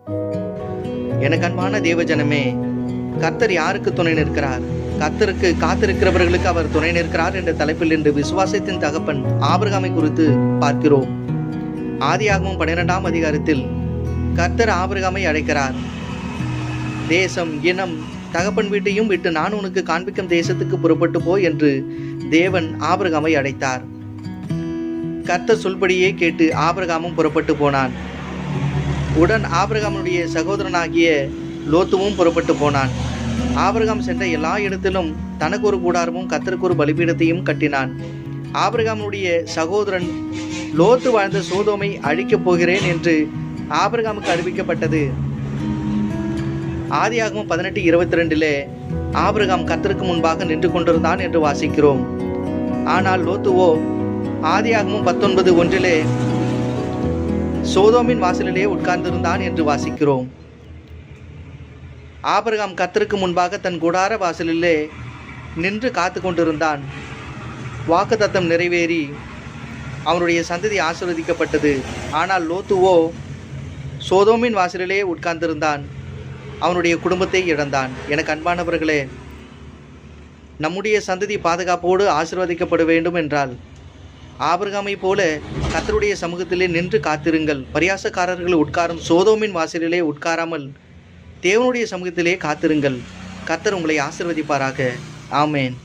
எனக்கு அன்பான தேவஜனமே, கர்த்தர் யாருக்கு துணை நிற்கிறார்? கர்த்தருக்கு காத்திருக்கிறவர்களுக்கு அவர் துணை நிற்கிறார் என்ற தலைப்பில் இன்று விசுவாசத்தின் தகப்பன் ஆபிரகாமை குறித்து பார்க்கிறோம். ஆதியாகமம் 12ஆம் அதிகாரத்தில் கர்த்தர் ஆபிரகாமை அழைக்கிறார். தேசம், இனம், தகப்பன் வீட்டையும் விட்டு நான் உனக்கு காண்பிக்கும் தேசத்துக்கு புறப்பட்டு போ என்று தேவன் ஆபிரகாமை அழைத்தார். கர்த்தர் சொல்படியே கேட்டு ஆபிரகாமும் புறப்பட்டு போனான். உடன் ஆபிரகாமுடைய சகோதரனாகிய லோத்துவும் புறப்பட்டு போனான். ஆபிரகாம் சென்ற எல்லா இடத்திலும் தனக்கு ஒரு கூடாரமும் கர்த்தருக்கு ஒரு பலிபீடத்தையும் கட்டினான். ஆபிரகாமுடைய சகோதரன் லோத்து வாழ்ந்த சோதோமை அழிக்கப் போகிறேன் என்று ஆபிரகாமுக்கு அறிவிக்கப்பட்டது. ஆதியாகமம் 18:22 ஆபிரகாம் கர்த்தருக்கு முன்பாக நின்று கொண்டிருந்தான் என்று வாசிக்கிறோம். ஆனால் லோத்துவோ ஆதியாகமம் 19:1 சோதோமின் வாசலிலே உட்கார்ந்திருந்தான் என்று வாசிக்கிறோம். ஆபிரகாம் கர்த்தருக்கு முன்பாக தன் கூடார வாசலிலே நின்று காத்து கொண்டிருந்தான். வாக்குத்தத்தம் நிறைவேறி அவனுடைய சந்ததி ஆசீர்வதிக்கப்பட்டது. ஆனால் லோத்துவோ சோதோமின் வாசலிலே உட்கார்ந்திருந்தான். அவனுடைய குடும்பத்தை இழந்தான். எனக்கு அன்பானவர்களே, நம்முடைய சந்ததி பாதுகாப்போடு ஆசீர்வதிக்கப்பட வேண்டும் என்றால் ஆபிரகாமை போல கர்த்தருடைய சமூகத்திலே நின்று காத்திருங்கள். பரியாசக்காரர்கள் உட்காரும் சோதோமின் வாசலிலே உட்காராமல் தேவனுடைய சமூகத்திலே காத்திருங்கள். கர்த்தர் உங்களை ஆசீர்வதிப்பாராக. ஆமேன்.